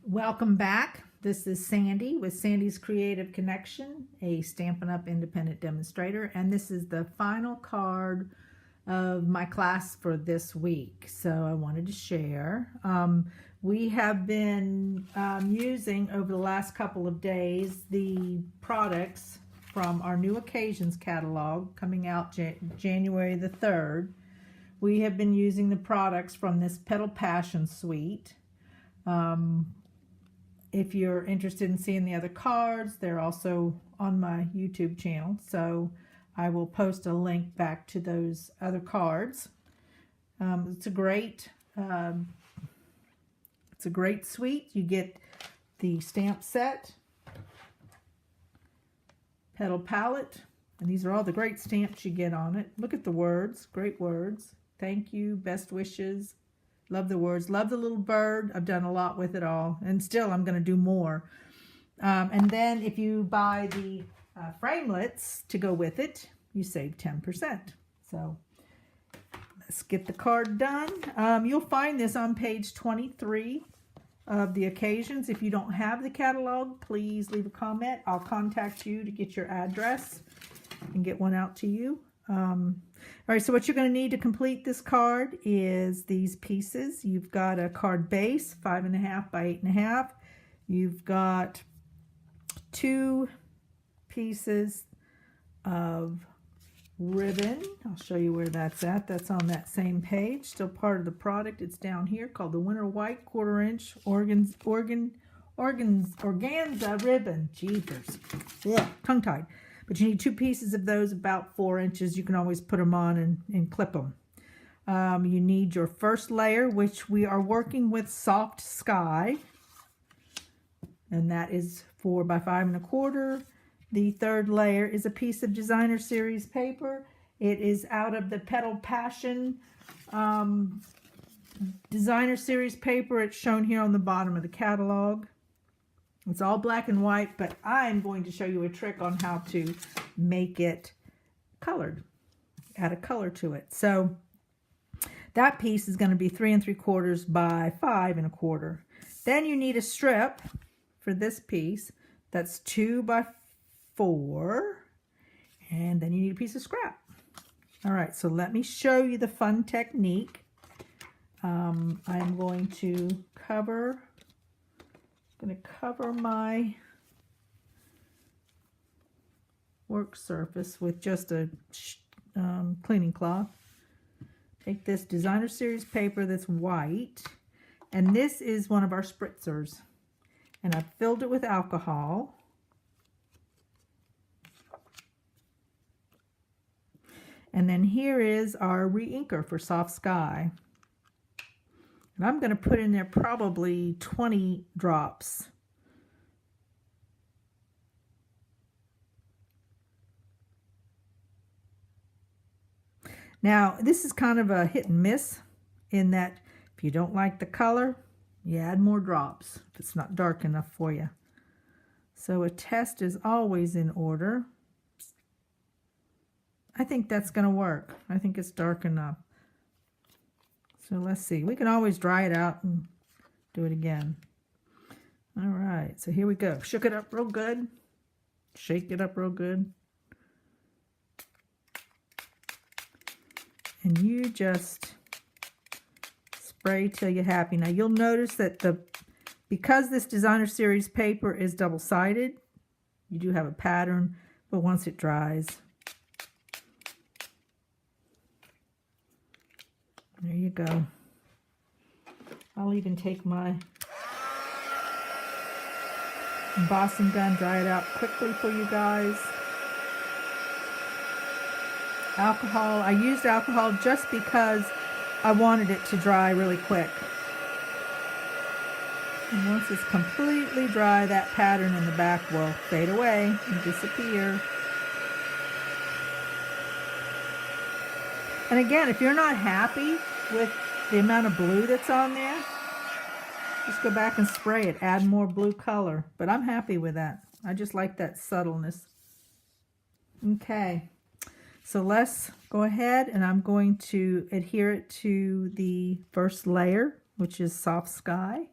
Welcome back. This is Sandy with Sandy's Creative Connection, a Stampin' Up! Independent demonstrator, and this is the final card of my class for this week. So I wanted to share. We have been using over the last couple of days the products from our new occasions catalog coming out January the 3rd. We have been using the products from this Petal Passion Suite. If you're interested in seeing the other cards, they're also on my YouTube channel, so I will post a link back to those other cards. It's a great suite. You get the stamp set, petal palette, and these are all the great stamps you get on it. Look at the words, great words. Thank you, best wishes. Love the words. Love the little bird. I've done a lot with it all. And still, I'm going to do more. And then if you buy the framelits to go with it, you save 10%. So let's get the card done. You'll find this on page 23 of the occasions. If you don't have the catalog, please leave a comment. I'll contact you to get your address and get one out to you. All right, so what you're going to need to complete this card is these pieces. You've got a card base, 5.5 by 8.5. You've got 2 pieces of ribbon. I'll show you where that's at. That's on that same page. Still part of the product. It's down here called the Winter White 1/4-inch organza ribbon. Jeepers. Yeah, tongue-tied. But you need 2 pieces of those about 4 inches. You can always put them on and clip them. You need your first layer, which we are working with Soft Sky. And that is 4 by 5.25. The third layer is a piece of Designer Series paper. It is out of the Petal Passion Designer Series paper. It's shown here on the bottom of the catalog. It's all black and white, but I'm going to show you a trick on how to make it colored, add a color to it. So that piece is going to be 3 3/4 by 5 1/4. Then you need a strip for this piece that's 2 by 4, and then you need a piece of scrap. All right, so let me show you the fun technique. I'm going to cover my work surface with just a cleaning cloth. Take this Designer Series paper that's white, and this is one of our spritzers, and I've filled it with alcohol. And then here is our re-inker for Soft Sky. And I'm going to put in there probably 20 drops. Now, this is kind of a hit and miss in that if you don't like the color, you add more drops if it's not dark enough for you. So a test is always in order. I think that's going to work. I think it's dark enough. So let's see. We can always dry it out and do it again. All right. So here we go. Shook it up real good. Shake it up real good. And you just spray till you're happy. Now you'll notice that because this Designer Series paper is double-sided, you do have a pattern, but once it dries, there you go. I'll even take my embossing gun, dry it out quickly for you guys. Alcohol, I used alcohol just because I wanted it to dry really quick. And once it's completely dry, that pattern in the back will fade away and disappear. And again, if you're not happy with the amount of blue that's on there, just go back and spray it. Add more blue color. But I'm happy with that. I just like that subtleness. Okay. So let's go ahead, and I'm going to adhere it to the first layer, which is Soft Sky.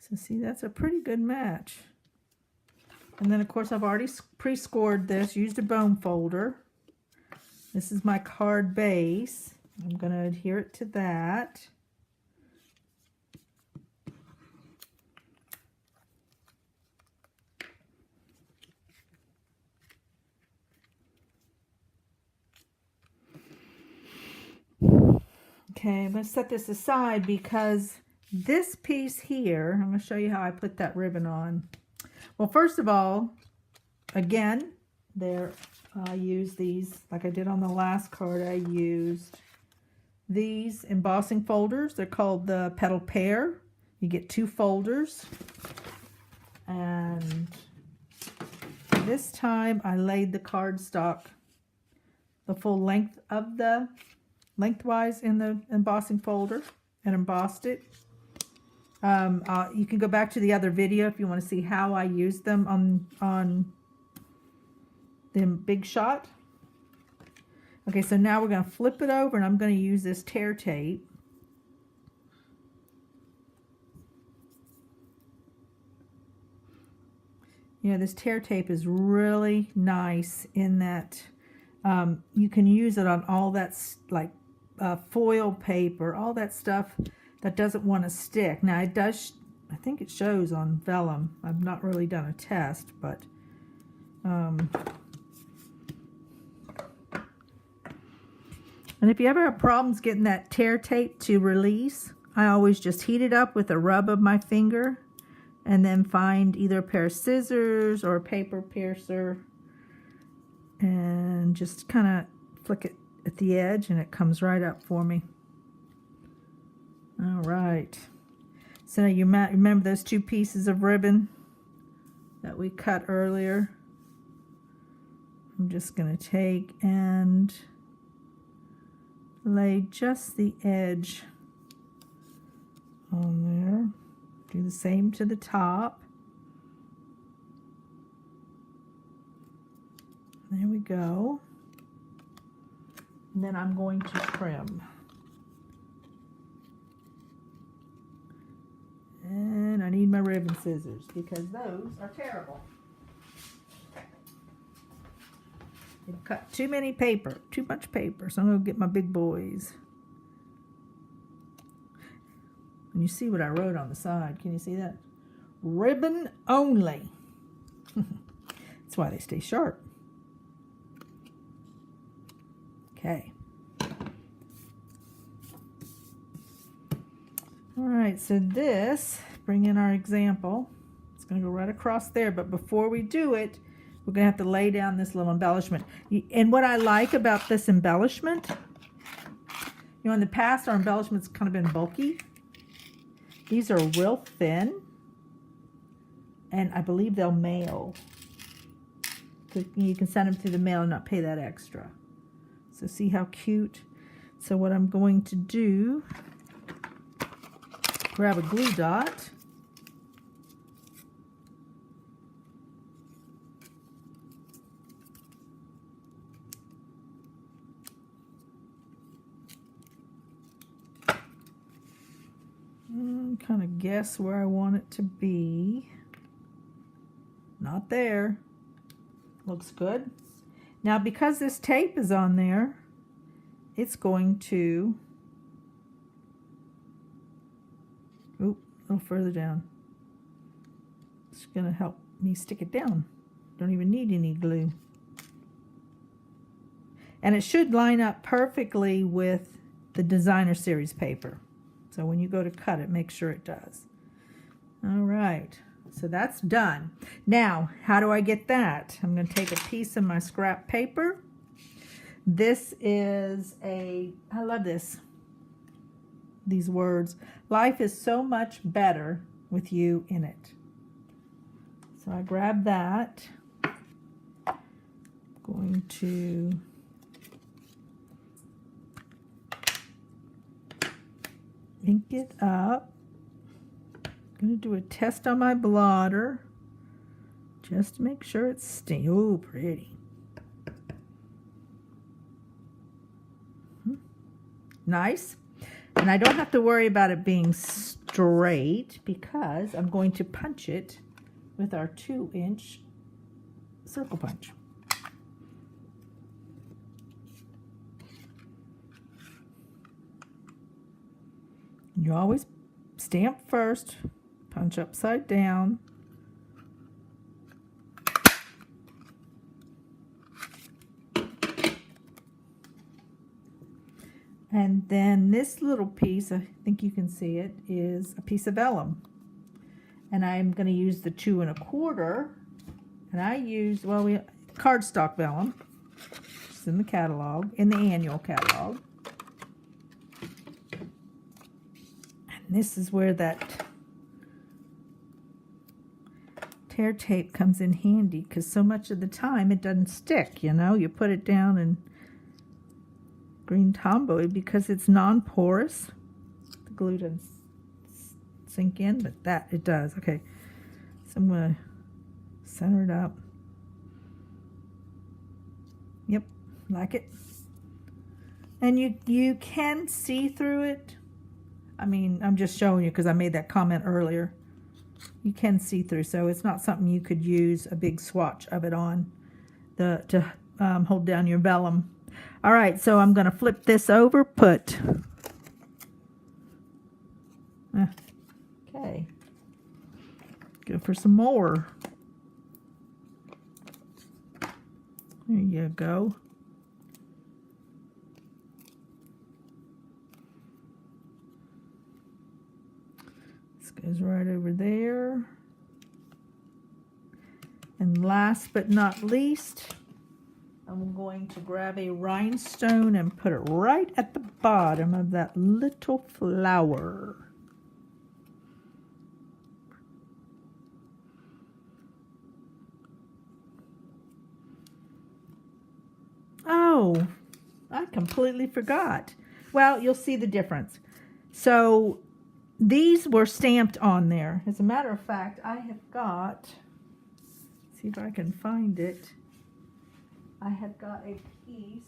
So see, that's a pretty good match. And then of course I've already pre-scored this, used a bone folder. This is my card base. I'm going to adhere it to that. Okay, I'm going to set this aside because this piece here, I'm going to show you how I put that ribbon on. Well, first of all, again, I use these, like I did on the last card, I used these embossing folders. They're called the Petal Pair. You get 2 folders. And this time I laid the cardstock the full length of the, lengthwise in the embossing folder and embossed it. You can go back to the other video if you want to see how I used them on the Big Shot. Okay, so now we're going to flip it over and I'm going to use this tear tape. You know, this tear tape is really nice in that you can use it on all that's like foil paper, all that stuff that doesn't want to stick. Now it does, I think it shows on vellum. I've not really done a test, but and if you ever have problems getting that tear tape to release, I always just heat it up with a rub of my finger and then find either a pair of scissors or a paper piercer and just kind of flick it at the edge and it comes right up for me. All right. So now you might remember those 2 pieces of ribbon that we cut earlier. I'm just going to take and lay just the edge on there. Do the same to the top. There we go. And then I'm going to trim. And I need my ribbon scissors because those are terrible. They've cut too much paper, so I'm going to get my big boys. And you see what I wrote on the side. Can you see that? Ribbon only. That's why they stay sharp. Okay. All right, so this, bring in our example. It's going to go right across there, but before we do it, we're going to have to lay down this little embellishment. And what I like about this embellishment, you know, in the past, our embellishment's kind of been bulky. These are real thin, and I believe they'll mail. You can send them through the mail and not pay that extra. So see how cute? So what I'm going to do, grab a glue dot. And kind of guess where I want it to be. Not there. Looks good. Now because this tape is on there, it's going to, oop, a little further down. It's going to help me stick it down. Don't even need any glue. And it should line up perfectly with the Designer Series paper. So when you go to cut it, make sure it does. All right, so that's done. Now, how do I get that? I'm going to take a piece of my scrap paper. This is I love this, these words. Life is so much better with you in it. So I grab that. I'm going to ink it up. I'm going to do a test on my blotter just to make sure it's stinky. Oh, pretty. Nice. And I don't have to worry about it being straight because I'm going to punch it with our 2-inch circle punch. You always stamp first, punch upside down. And then this little piece, I think you can see it, is a piece of vellum. And I'm going to use the 2 1/4. And I use, well, cardstock vellum. It's in the catalog, in the annual catalog. And this is where that tear tape comes in handy, because so much of the time it doesn't stick, you know. You put it down and green tomboy because it's non-porous. The glue doesn't sink in, but that it does. Okay, so I'm going to center it up. Yep, like it. And you can see through it. I mean, I'm just showing you because I made that comment earlier. You can see through, so it's not something you could use a big swatch of it on to hold down your vellum. All right, so I'm going to flip this over, okay, go for some more. There you go. This goes right over there. And last but not least, I'm going to grab a rhinestone and put it right at the bottom of that little flower. Oh, I completely forgot. Well, you'll see the difference. So these were stamped on there. As a matter of fact, I have got, see if I can find it. I have got a piece.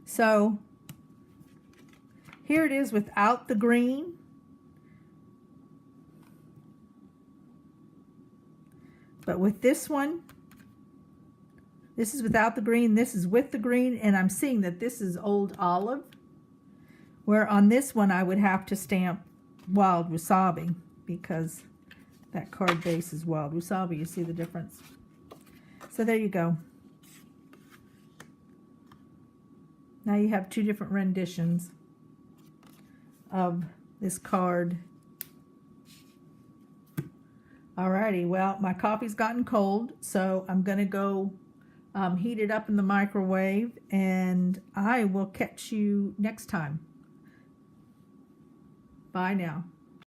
So here it is without the green. But with this one, this is without the green, this is with the green, and I'm seeing that this is Old Olive, where on this one I would have to stamp Wild Wasabi because that card base is Wild Wasabi. You see the difference? So there you go. Now you have 2 different renditions of this card. Alrighty, well, my coffee's gotten cold, so I'm going to go heat it up in the microwave, and I will catch you next time. Bye now.